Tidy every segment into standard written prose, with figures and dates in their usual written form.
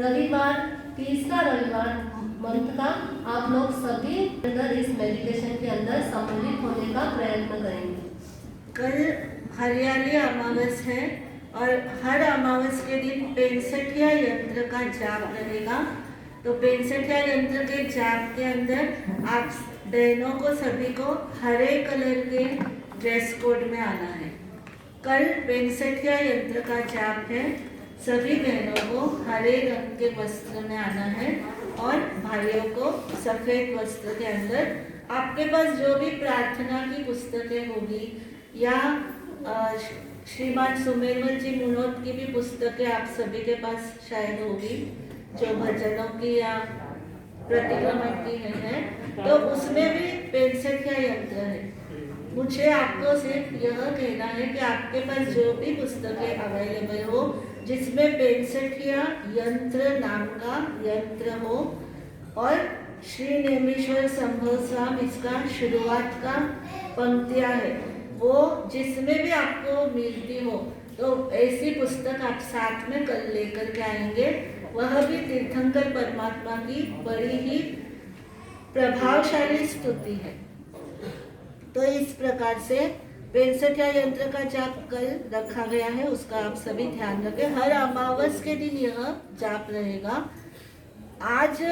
रविवार, तीसरा रविवार मंथ का आप लोग सभी अंदर इस मेडिटेशन के अंदर सम्मिलित होने का प्रयत्न करेंगे। कल हरियाली अमावस है और हर अमावस के दिन 65 यंत्र का जाप रहेगा। तो 65 यंत्र के जाप के अंदर आप बहनों को सभी को हरे कलर के ड्रेस कोड में आना है। कल 65 यंत्र का जाप है। सभी बहनों को हरे रंग के वस्त्र में आना है और भाइयों को सफ़ेद वस्त्र के अंदर। आपके पास जो भी प्रार्थना की पुस्तकें होगी या श्रीमान सुमेरवल जी मुनोत की भी पुस्तकें आप सभी के पास शायद होगी, जो भजनों की या प्रतिक्रमण की है, तो उसमें भी 65 यंत्र है। मुझे आपको सिर्फ यह कहना है कि आपके पास जो भी पुस्तकें अवेलेबल हो जिसमें 65 यंत्र नाम का यंत्र हो और श्री नेमीश्वर संभव स्वाम इसका शुरुआत का पंक्तियां है, वो जिसमें भी आपको मिलती हो तो ऐसी पुस्तक आप साथ में कल लेकर के आएंगे। वह भी तीर्थंकर परमात्मा की बड़ी ही प्रभावशाली स्तुति है। तो इस प्रकार से 65 यंत्र का जाप कल रखा गया है, उसका आप सभी ध्यान रखें। हर अमावस के दिन यह जाप रहेगा। आज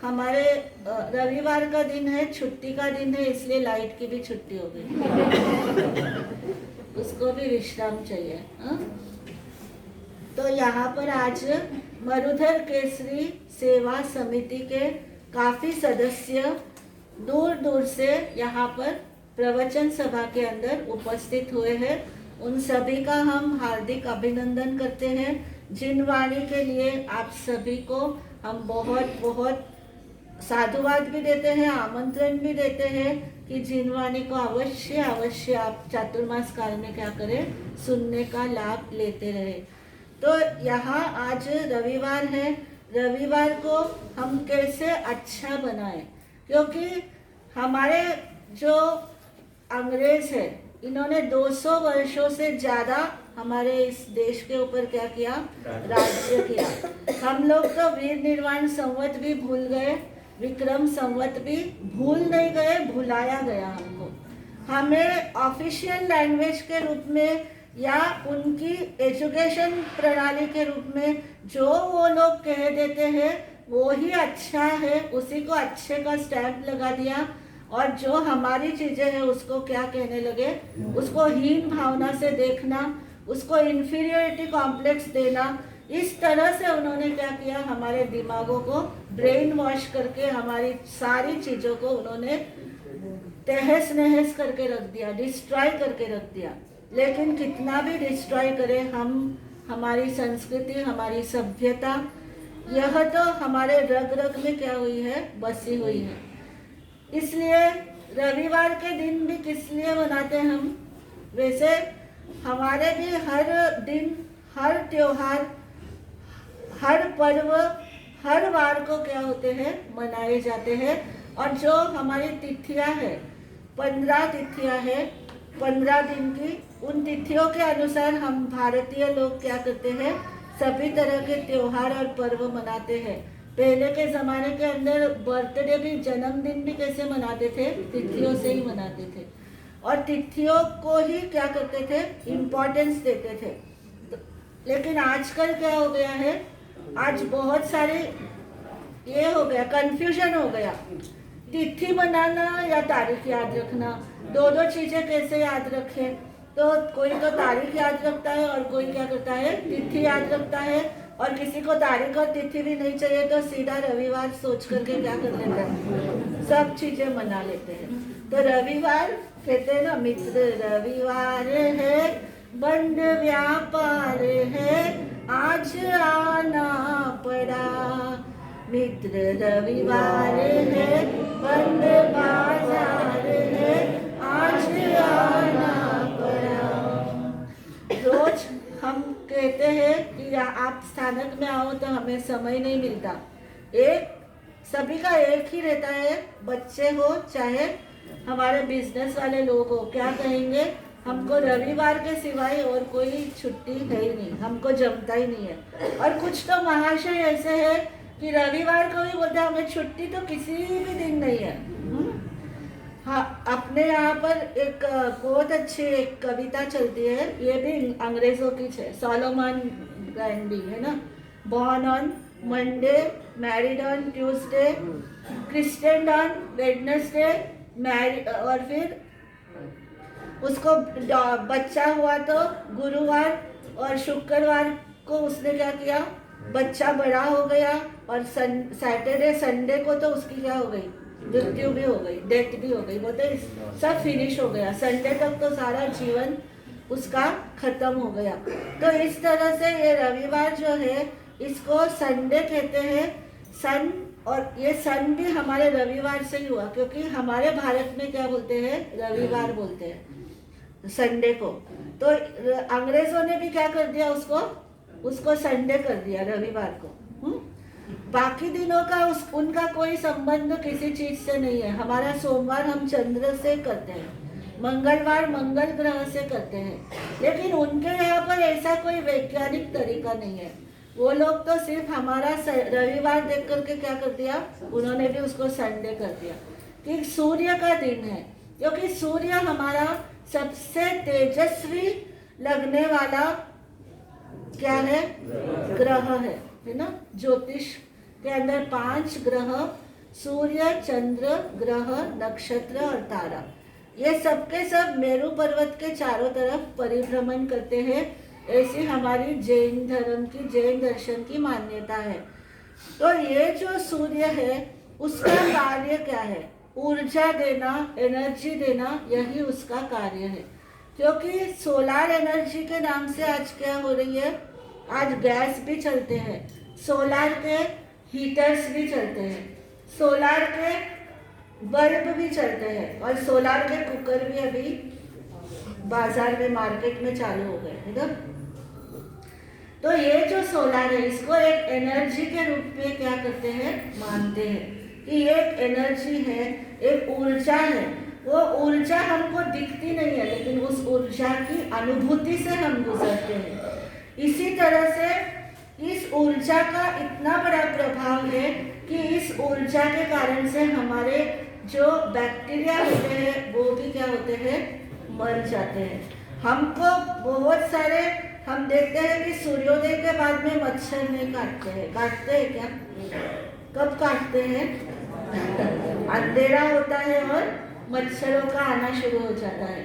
हमारे रविवार का दिन है, छुट्टी का दिन है, इसलिए लाइट की भी छुट्टी हो गई उसको भी विश्राम चाहिए। तो यहाँ पर आज मरुधर केसरी सेवा समिति के काफी सदस्य दूर दूर से यहाँ पर प्रवचन सभा के अंदर उपस्थित हुए हैं। उन सभी का हम हार्दिक अभिनंदन करते हैं। जिनवाणी के लिए आप सभी को हम बहुत बहुत साधुवाद भी देते हैं, आमंत्रण भी देते हैं कि जिनवाणी को अवश्य अवश्य आप चातुर्मास काल में क्या करें, सुनने का लाभ लेते रहे। तो यहाँ आज रविवार है, रविवार को हम कैसे अच्छा बनाएं, क्योंकि हमारे जो अंग्रेज है इन्होंने 200 वर्षों से ज़्यादा हमारे इस देश के ऊपर क्या किया, राज्य किया। हम लोग तो वीर निर्वाण संवत भी भूल गए, विक्रम संवत भी भूल नहीं गए, भुलाया गया हमको। हमें ऑफिशियल लैंग्वेज के रूप में या उनकी एजुकेशन प्रणाली के रूप में जो वो लोग कह देते हैं वो ही अच्छा है, उसी को अच्छे का स्टैंप लगा दिया और जो हमारी चीज़ें हैं उसको क्या कहने लगे, उसको हीन भावना से देखना, उसको इन्फीरियरिटी कॉम्प्लेक्स देना। इस तरह से उन्होंने क्या किया, हमारे दिमागों को ब्रेन वॉश करके हमारी सारी चीज़ों को उन्होंने तहस नहस करके रख दिया, डिस्ट्रॉय करके रख दिया। लेकिन कितना भी डिस्ट्रॉय करें हम, हमारी संस्कृति, हमारी सभ्यता, यह तो हमारे रग रग में क्या हुई है, बसी हुई है। इसलिए रविवार के दिन भी किस लिए मनाते हैं हम, वैसे हमारे भी हर दिन, हर त्योहार, हर पर्व, हर वार को क्या होते हैं, मनाए जाते हैं। और जो हमारी तिथियां हैं, 15 तिथियां हैं 15 दिन की, उन तिथियों के अनुसार हम भारतीय लोग क्या करते हैं, सभी तरह के त्योहार और पर्व मनाते हैं। पहले के ज़माने के अंदर बर्थडे भी, जन्मदिन भी कैसे मनाते थे, तिथियों से ही मनाते थे और तिथियों को ही क्या करते थे, इम्पोर्टेंस देते थे। लेकिन आजकल क्या हो गया है, आज बहुत सारे ये हो गया, कंफ्यूजन हो गया। तिथि मनाना या तारीख याद रखना, दो दो चीज़ें कैसे याद रखें। तो कोई तो तारीख याद रखता है और कोई क्या करता है, तिथि याद रखता है। और किसी को तारीख और तिथि भी नहीं चाहिए तो सीधा रविवार सोच करके क्या कर लेता है, सब चीजें मना लेते हैं। तो रविवार कहते हैं ना, मित्र रविवार है, बंद व्यापार है, आज आना पड़ा। मित्र रविवार है, बंद बाजार है, आज आना पड़ा। रोज हम कहते हैं कि आप स्थानक में आओ तो हमें समय नहीं मिलता। एक सभी का एक ही रहता है, बच्चे हो चाहे हमारे बिजनेस वाले लोग हो, क्या कहेंगे, हमको रविवार के सिवाय और कोई छुट्टी है ही नहीं, हमको जमता ही नहीं है। और कुछ तो महाशय ऐसे है कि रविवार को भी बोलते हैं हमें छुट्टी तो किसी भी दिन नहीं है। हाँ, अपने यहाँ पर एक बहुत अच्छी एक कविता चलती है, ये भी अंग्रेजों की है, सोलोमन ग्रांडी है ना। Born on Monday, married on Tuesday, Christian on Wednesday, married, और फिर उसको बच्चा हुआ तो गुरुवार और शुक्रवार को उसने क्या किया, बच्चा बड़ा हो गया, और सैटरडे संडे को तो उसकी क्या हो गई, मृत्यु भी हो गई, डेथ भी हो गई, बोलते सब फिनिश हो गया, संडे तक तो सारा जीवन उसका खत्म हो गया। तो इस तरह से ये रविवार जो है इसको संडे कहते हैं। सन, और ये सन भी हमारे रविवार से ही हुआ, क्योंकि हमारे भारत में क्या बोलते हैं, रविवार बोलते हैं संडे को। तो अंग्रेजों ने भी क्या कर दिया, उसको संडे कर दिया, रविवार को। बाकी दिनों का उनका कोई संबंध किसी चीज से नहीं है। हमारा सोमवार हम चंद्र से करते हैं, मंगलवार मंगल ग्रह से करते हैं, लेकिन उनके यहाँ पर ऐसा कोई वैज्ञानिक तरीका नहीं है। वो लोग तो सिर्फ हमारा रविवार देख करके क्या कर दिया, उन्होंने भी उसको संडे कर दिया कि सूर्य का दिन है, क्योंकि सूर्य हमारा सबसे तेजस्वी लगने वाला क्या है, ग्रह है ना। ज्योतिष के अंदर 5 ग्रह, सूर्य, चंद्र, ग्रह, नक्षत्र और तारा, ये सबके सब मेरू पर्वत के चारों तरफ परिभ्रमण करते हैं। ऐसी हमारी जैन धर्म की, जैन दर्शन की मान्यता है। तो ये जो सूर्य है उसका कार्य क्या है, ऊर्जा देना, एनर्जी देना, यही उसका कार्य है। क्योंकि सोलार एनर्जी के नाम से आज क्या हो रही है, आज गैस भी चलते हैं, सोलार के हीटर्स भी चलते हैं, सोलार के बल्ब भी चलते हैं, और सोलार के कुकर भी अभी बाजार में, मार्केट में चालू हो गए है ना। तो ये जो सोलार है इसको एक एनर्जी के रूप में क्या करते हैं, मानते हैं कि ये एक एनर्जी है, एक ऊर्जा है। वो ऊर्जा हमको दिखती नहीं है, लेकिन उस ऊर्जा की अनुभूति से हम गुजरते हैं। इसी तरह से इस ऊर्जा का इतना बड़ा प्रभाव है कि इस ऊर्जा के कारण से हमारे जो बैक्टीरिया होते हैं वो भी क्या होते हैं, मर जाते हैं। हमको बहुत सारे, हम देखते हैं कि सूर्योदय के बाद में मच्छर नहीं काटते हैं क्या, कब काटते हैं, अंधेरा होता है और मच्छरों का आना शुरू हो जाता है,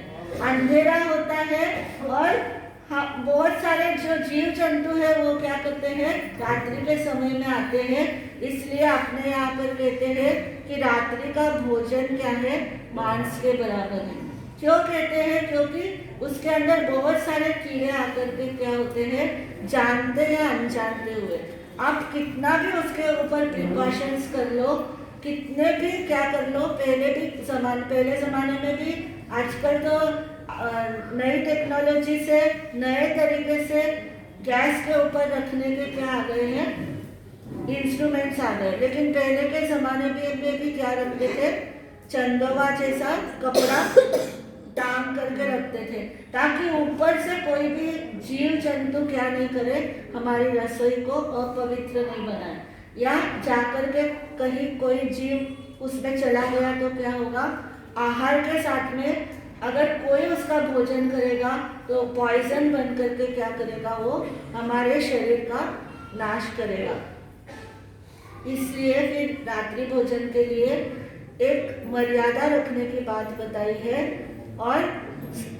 अंधेरा होता है, और हाँ, बहुत सारे जो जीव जंतु है वो क्या करते हैं, रात्रि के समय में आते हैं। इसलिए अपने यहाँ पर कहते हैं कि रात्रि का भोजन क्या है, मांस के बराबर है। क्यों कहते हैं, क्योंकि उसके अंदर बहुत सारे कीड़े आकर के क्या होते हैं, जानते या अनजानते हुए, आप कितना भी उसके ऊपर प्रिकॉशंस कर लो, कितने भी क्या कर लो, पहले ज़माने में भी, आजकल तो नई टेक्नोलॉजी से, नए तरीके से गैस के ऊपर रखने के क्या आ गए हैं, इंस्ट्रूमेंट्स आ गए, लेकिन पहले के ज़माने में भी क्या रखते थे, चंदोवा जैसा कपड़ा टांग करके रखते थे, ताकि ऊपर से कोई भी जीव जंतु क्या नहीं करे, हमारी रसोई को अपवित्र नहीं बनाए, या जाकर के कहीं कोई जीव उसमें चला गया तो क्या होगा, आहार के साथ में अगर कोई उसका भोजन करेगा तो पॉइजन बन करके क्या करेगा, वो हमारे शरीर का नाश करेगा। इसलिए फिर रात्रि भोजन के लिए एक मर्यादा रखने की बात बताई है। और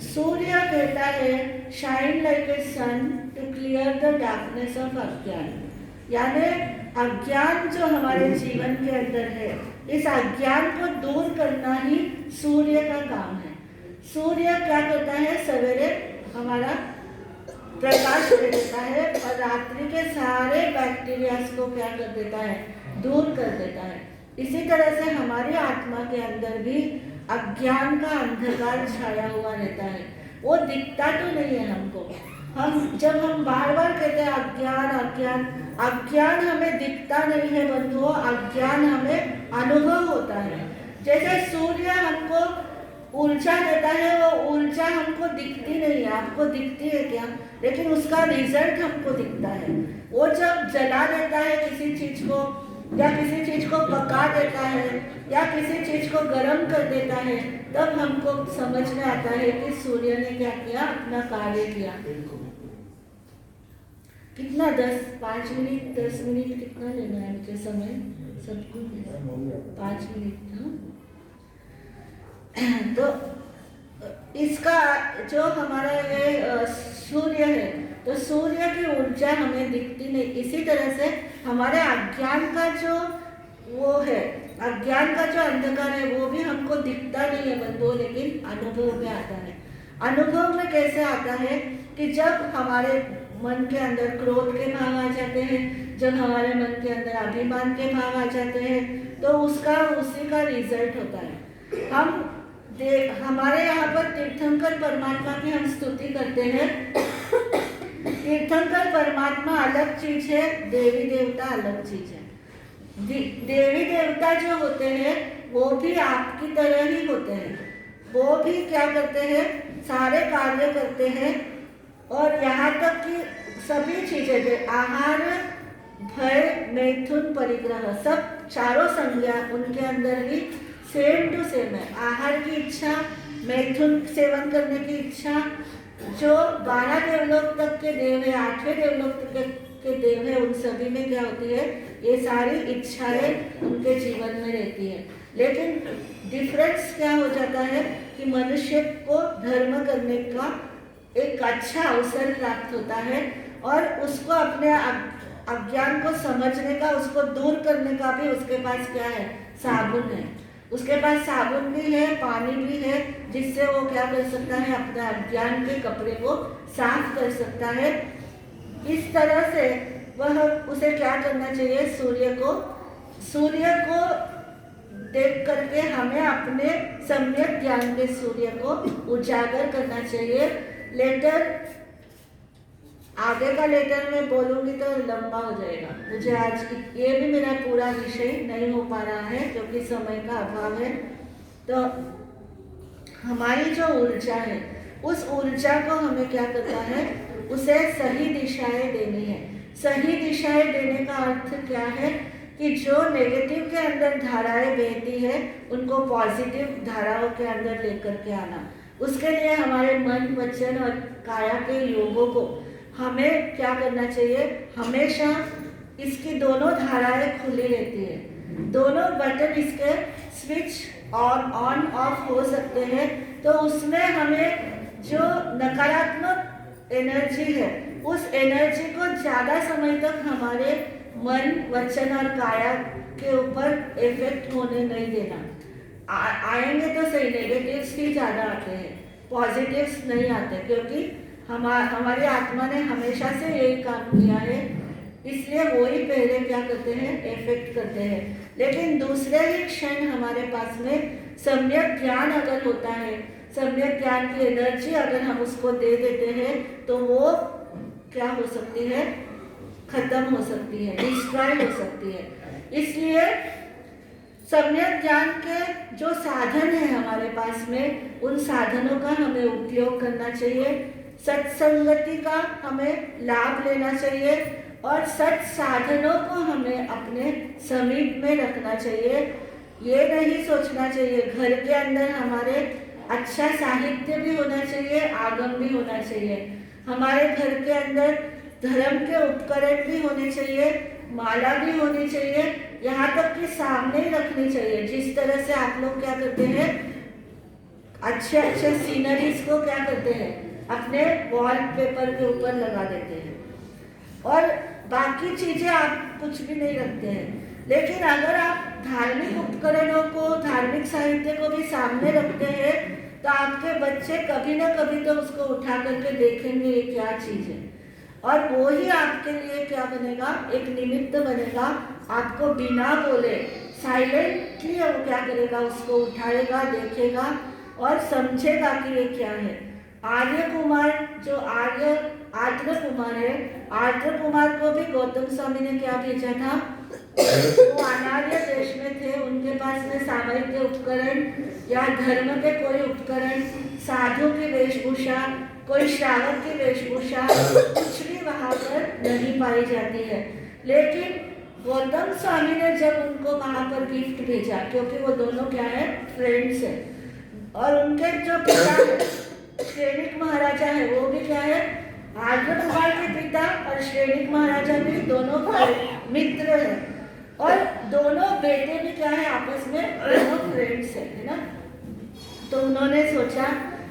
सूर्य कहता है shine like a sun to clear the darkness of अज्ञान, यानी अज्ञान जो हमारे जीवन के अंदर है, इस अज्ञान को दूर करना ही सूर्य का काम है। सूर्य क्या करता है, सवेरे हमारा प्रकाश दे देता है और रात्रि के सारे बैक्टीरियाज को क्या कर देता है, दूर कर देता है। इसी तरह से हमारी आत्मा के अंदर भी अज्ञान का अंधकार छाया हुआ रहता है, वो दिखता तो नहीं है हमको। जब हम बार बार कहते हैं अज्ञान अज्ञान, अज्ञान हमें दिखता नहीं है बंधुओं, अज्ञान हमें अनुभव होता है। जैसे सूर्य हमको ऊर्जा देता है, वो ऊर्जा हमको दिखती नहीं है। आपको दिखती है क्या? लेकिन उसका रिजल्ट हमको दिखता है। वो जब जला देता है किसी चीज को, या किसी चीज को पका देता है, या किसी चीज को गर्म कर देता है, तब हमको समझ में आता है कि सूर्य ने क्या किया, अपना कार्य किया। कितना 5 मिनट 10 मिनट कितना लेना है मुझे समय? सबको 5 मिनट। तो इसका जो हमारा ये सूर्य है, तो सूर्य की ऊर्जा हमें दिखती नहीं। इसी तरह से हमारे अज्ञान का जो वो है, अज्ञान का जो अंधकार है, वो भी हमको दिखता नहीं है बंधुओं, लेकिन अनुभव में आता है। अनुभव में कैसे आता है कि जब हमारे मन के अंदर क्रोध के भाव आ जाते हैं, जब हमारे मन के अंदर अभिमान के भाव आ जाते हैं, तो उसका उसी का रिजल्ट होता है। हमारे यहाँ पर तीर्थंकर परमात्मा की हम स्तुति करते हैं। तीर्थंकर परमात्मा अलग चीज है, देवी देवता अलग चीज है। देवी देवता जो होते हैं वो भी आपकी तरह ही होते हैं। वो भी क्या करते हैं, सारे कार्य करते हैं, और यहाँ तक कि सभी चीजें, आहार, भय, मैथुन, परिग्रह, सब चारों संज्ञा उनके अंदर भी सेम टू सेम है। आहार की इच्छा, मैथुन सेवन करने की इच्छा, जो 12 देवलोक तक के देव है, 8वें देवलोक तक के देव है, उन सभी में क्या होती है, ये सारी इच्छाएं उनके जीवन में रहती है। लेकिन डिफरेंस क्या हो जाता है कि मनुष्य को धर्म करने का एक अच्छा अवसर प्राप्त होता है, और उसको अपने अज्ञान को समझने का, उसको दूर करने का भी उसके पास क्या है, साबुन है। उसके पास साबुन भी है, पानी भी है, जिससे वो क्या कर सकता है, अपने अज्ञान के कपड़े को साफ कर सकता है। इस तरह से वह उसे क्या करना चाहिए, सूर्य को देख करके हमें अपने सम्यक ज्ञान के सूर्य को उजागर करना चाहिए। लेटर आगे का लेटर में बोलूंगी तो लंबा हो जाएगा। मुझे आज ये भी मेरा पूरा विषय नहीं हो पा रहा है क्योंकि समय का अभाव है। तो हमारी जो ऊर्जा है, उस ऊर्जा को हमें क्या करना है, उसे सही दिशाएं देनी है। सही दिशाएं देने का अर्थ क्या है कि जो नेगेटिव के अंदर धाराएं बहती है, उनको पॉजिटिव धाराओं के अंदर लेकर के आना। उसके लिए हमारे मन, वचन और काया के योगों को हमें क्या करना चाहिए, हमेशा इसकी दोनों धाराएं खुली रहती है, दोनों बटन इसके स्विच ऑन ऑफ हो सकते हैं। तो उसमें हमें जो नकारात्मक एनर्जी है, उस एनर्जी को ज़्यादा समय तक हमारे मन, वचन और काया के ऊपर इफेक्ट होने नहीं देना। आएंगे तो सही, नेगेटिव्स ही ज़्यादा आते हैं, पॉजिटिव्स नहीं आते, क्योंकि हमारी आत्मा ने हमेशा से यही काम किया है, इसलिए वो ही पहले क्या करते हैं, इफेक्ट करते हैं। लेकिन दूसरे ही क्षण हमारे पास में सम्यक ज्ञान अगर होता है, सम्यक ज्ञान की एनर्जी अगर हम उसको दे देते हैं, तो वो क्या हो सकती है, खत्म हो सकती है, डिस्ट्रॉय हो सकती है। इसलिए सम्यक ज्ञान के जो साधन है हमारे पास में, उन साधनों का हमें उपयोग करना चाहिए। सत्संगति का हमें लाभ लेना चाहिए, और सत साधनों को हमें अपने समीप में रखना चाहिए। ये नहीं सोचना चाहिए, घर के अंदर हमारे अच्छा साहित्य भी होना चाहिए, आगम भी होना चाहिए, हमारे घर के अंदर धर्म के उपकरण भी होने चाहिए, माला भी होनी चाहिए, यहाँ तक कि सामने ही रखनी चाहिए। जिस तरह से आप लोग क्या करते हैं, अच्छे अच्छे सीनरीज को क्या करते हैं, अपने वॉल पेपर के ऊपर लगा देते हैं, और बाकी चीजें आप कुछ भी नहीं रखते हैं। लेकिन अगर आप धार्मिक उपकरणों को, धार्मिक साहित्य को भी सामने रखते हैं, तो आपके बच्चे कभी ना कभी तो उसको उठा करके देखेंगे ये क्या चीज है, और वो ही आपके लिए क्या बनेगा, एक निमित्त बनेगा। आपको बिना बोले साइलेंटली वो क्या करेगा, उसको उठाएगा, देखेगा और समझेगा कि ये क्या है। आर्य कुमार जो आर्य कुमार है, आर्य कुमार को भी गौतम स्वामी ने क्या भेजा था, वो अनार्य देश में थे, उनके पास पास में सामयिक के उपकरण या धर्म के कोई उपकरण, साधु की वेशभूषा, कोई श्रावक की वेशभूषा, कुछ भी वहाँ पर नहीं पाई जाती है। लेकिन गौतम स्वामी ने जब उनको वहाँ पर गिफ्ट भेजा, क्योंकि वो दोनों क्या है, फ्रेंड्स है, और उनके जो पिता है श्रेणिक महाराजा है, वो भी क्या है, आर्द्र कुमार के पिता और श्रेणिक महाराजा भी दोनों मित्र है, और दोनों बेटे भी क्या है, आपस में दोनों फ्रेंड्स है ना। तो उन्होंने सोचा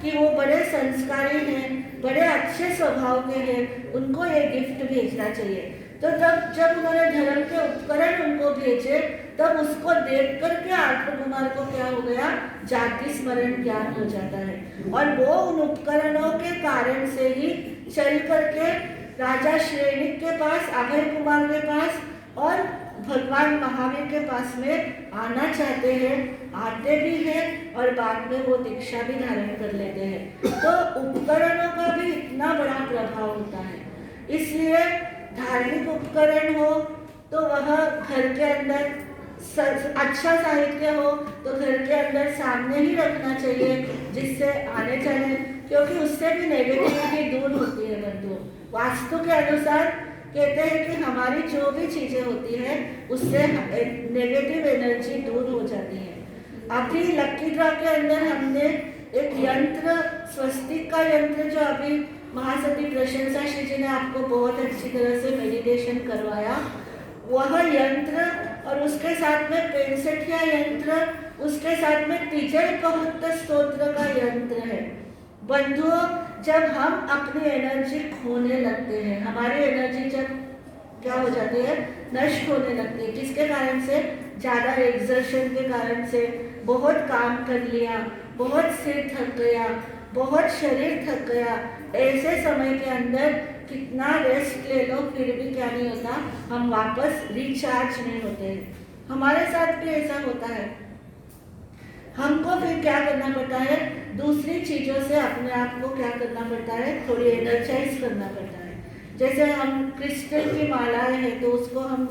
कि वो बड़े संस्कारी हैं, बड़े अच्छे स्वभाव के हैं, उनको ये गिफ्ट भेजना चाहिए। तो तब जब उन्होंने धर्म के उपकरण उनको भेजे, तब उसको देख करके आर्द्र कुमार को क्या हो गया, जाति स्मरण ज्ञान हो जाता है, और वो उन उपकरणों के कारण से ही चल करके राजा श्रेणिक के पास, अभय कुमार के पास और भगवान महावीर के पास में आना चाहते हैं, आते भी हैं, और बाद में वो दीक्षा भी धारण कर लेते हैं। तो उपकरणों का भी इतना बड़ा प्रभाव होता है। इसलिए धार्मिक उपकरण हो तो वह घर के अंदर अच्छा साहित्य हो तो घर के अंदर सामने ही रखना चाहिए, जिससे आने जाने, क्योंकि उससे भी नेगेटिविटी दूर होती है। बंधु, वास्तु के अनुसार कहते हैं कि हमारी जो भी चीजें होती हैं उससे नेगेटिव एनर्जी दूर हो जाती है। अभी लकी ड्रॉ के अंदर हमने एक यंत्र, स्वस्तिक का यंत्र, जो अभी महासती प्रशंसा श्री जी ने आपको बहुत अच्छी तरह से मेडिटेशन करवाया, वह यंत्र और उसके साथ में 65 यंत्र, उसके साथ में तिजय पहुत स्तोत्र का यंत्र है। बंधुओं, जब हम अपनी एनर्जी खोने लगते हैं, हमारी एनर्जी जब क्या हो जाती है, नष्ट होने लगती है, किसके कारण से, ज़्यादा एक्सर्शन के कारण से, बहुत काम कर लिया, बहुत सिर थक गया, बहुत शरीर थक गया, ऐसे समय के अंदर कितना रेस्ट ले लो फिर भी क्या नहीं होता, हम वापस रिचार्ज नहीं होते हैं। हमारे साथ भी ऐसा होता है। हमको फिर क्या करना पड़ता है, दूसरी चीज़ों से अपने आप को क्या करना पड़ता है, थोड़ी एनर्जाइज करना पड़ता है। जैसे हम क्रिस्टल की मालाएं हैं तो उसको हम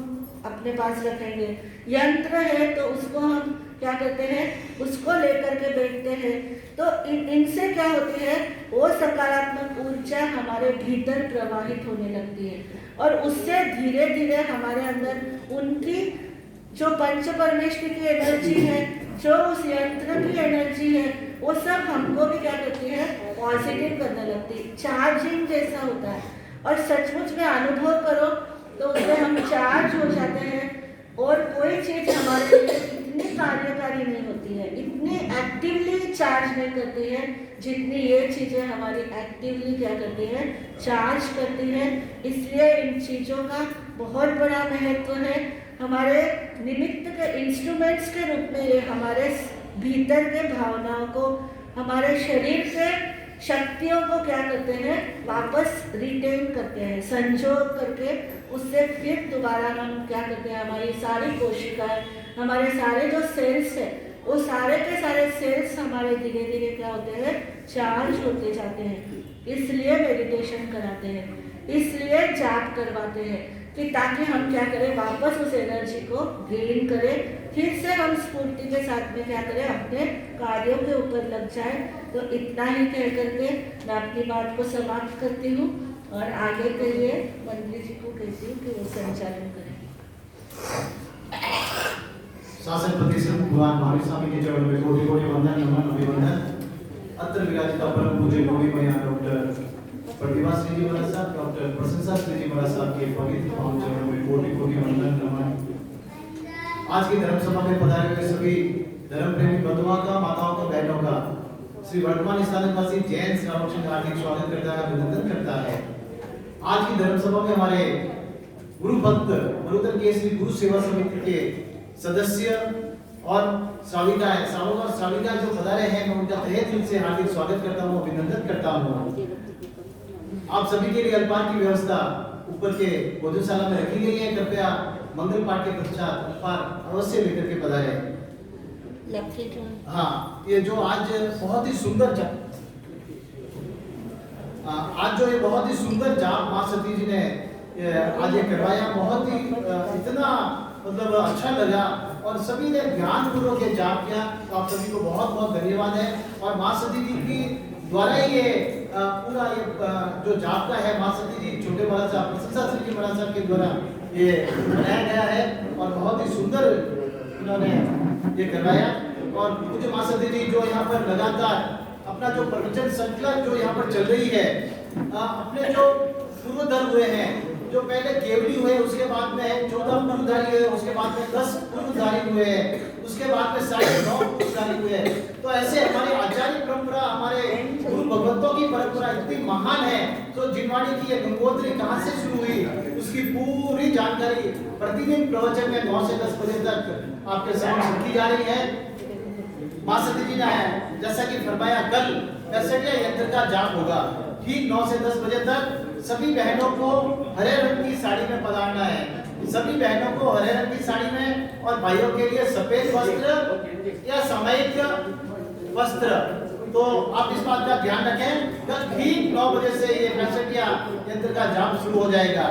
अपने पास रखेंगे, यंत्र है तो उसको हम क्या करते हैं, उसको लेकर के बैठते हैं। तो इनसे क्या होती है, वो सकारात्मक ऊर्जा हमारे भीतर प्रवाहित होने लगती है, और उससे धीरे धीरे हमारे अंदर उनकी जो पंच परमेश्वर की एनर्जी है, जो उस यंत्र की एनर्जी है, वो सब हमको भी क्या करती है, पॉजिटिव करने लगती है, चार्जिंग जैसा होता है। और सचमुच में अनुभव करो तो उससे हम चार्ज हो जाते हैं, और कोई चीज़ हमारे लिए इतनी कार्यकारी नहीं होती है, इतनी एक्टिवली चार्ज नहीं करती है जितनी ये चीज़ें हमारी एक्टिवली क्या करती हैं, चार्ज करती हैं। इसलिए इन चीज़ों का बहुत बड़ा महत्व है। हमारे निमित्त के इंस्ट्रूमेंट्स के रूप में ये हमारे भीतर के भावनाओं को, हमारे शरीर के शक्तियों को क्या करते हैं, वापस रिटेन करते हैं, संजोग करके उससे फिर दोबारा हम क्या करते हैं, हमारी सारी कोशिकाएं, हमारे सारे जो सेल्स है, वो सारे के सारे सेल्स हमारे धीरे धीरे क्या होते हैं, चार्ज होते जाते हैं। इसलिए मेडिटेशन कराते हैं, इसलिए जाप करवाते हैं, कि ताकि हम क्या करें, वापस उस एनर्जी को गेन करें, फिर से हम स्फूर्ति के साथ में क्या करें, अपने कार्यों के ऊपर लग जाए। तो इतना ही कह करके मैं अपनी बात को समाप्त करती हूँ, और आगे के लिए मंत्री जी को कहती हूँ कि वो संचालन करें। शासन प्रतिष्ठित भगवान महावीर स्वामी के चरणों में कोटि कोटि वंदन, नमन, अभिवंदन। अत्र विराजित परम पूज्य गोविंद मैया डॉक्टर प्रतिभा श्री जी महाराज साहब, डॉक्टर प्रशंसा श्री जी महाराज साहब के पवित्र पावन चरणों में कोटि कोटि वंदन, नमन। आज की धर्म सभा में पधारे हुए सभी धर्म प्रेमी बंधुओं का, माताओं का, बहनों का श्री वर्तमान स्थान निवासी जैन श्रावक हार्दिक स्वागत करता है, अभिनंदन करता है। आज की धर्म सभा में हमारे गुरु भक्त मरुधर केसरी गुरु सेवा समिति के सदस्य और श्राविकाएं, श्रावक और श्राविकाएं जो पधारे हैं, मैं उनका तहे दिल से हार्दिक स्वागत करता हूँ, अभिनंदन करता हूँ। आप सभी के लिए अल्पाहार की व्यवस्था ऊपर के भोजनशाला में रखी गई है। कृपया मंगल पाठ के पश्चात अल्पाहार अवश्य लेकर के पधारें। हाँ, ये जो आज बहुत ही सुंदर आज जो ये बहुत ही सुंदर जाप मां सती जी ने आज ये करवाया, बहुत ही इतना मतलब अच्छा लगा और सभी ने ध्यानपूर्वक ये जाप किया। तो आप सभी को बहुत बहुत धन्यवाद है। और माँ सती जी की द्वारा ये पूरा ये जो जाप का है, माँ सती जी छोटे महाराज साहब, प्रशंसा श्री जी महाराज साहब के द्वारा ये बनाया गया है और बहुत ही सुंदर इन्होंने ये करवाया। और मुझे माँ सती जी जो यहाँ पर लगातार अपना जो प्रवचन श्रृंखला जो यहाँ पर चल रही है, अपने जो पूर्वधर हुए हैं, जो पहले केवली हुए, उसके बाद में 14 पूर्वधारी हुए, उसके बाद में 10 पूर्वधारी हुए, उसके बाद में 9.5 पूर्वधारी हुए। तो ऐसे हमारे आचार्य परंपरा, हमारे गुरु भगवंतों की परंपरा इतनी महान है। तो जिनवाणी की ये गंगोत्री कहाँ से शुरू हुई, उसकी पूरी जानकारी प्रतिदिन प्रवचन में 9 से 10 बजे तक आपके समक्ष रखी जा रही है। माँ सती जी ने जैसा कि फरमाया, कल कैसेटिया यंत्र का जाप होगा ठीक 9 से 10 बजे तक। सभी बहनों को हरे रंग की साड़ी में पधारना है, सभी बहनों को हरे रंग की साड़ी में, और भाइयों के लिए सफेद वस्त्र या सामयिक वस्त्र। तो आप इस बात का ध्यान रखें, कल ठीक 9 बजे से ये कैसेटिया यंत्र का जाप शुरू हो जाएगा।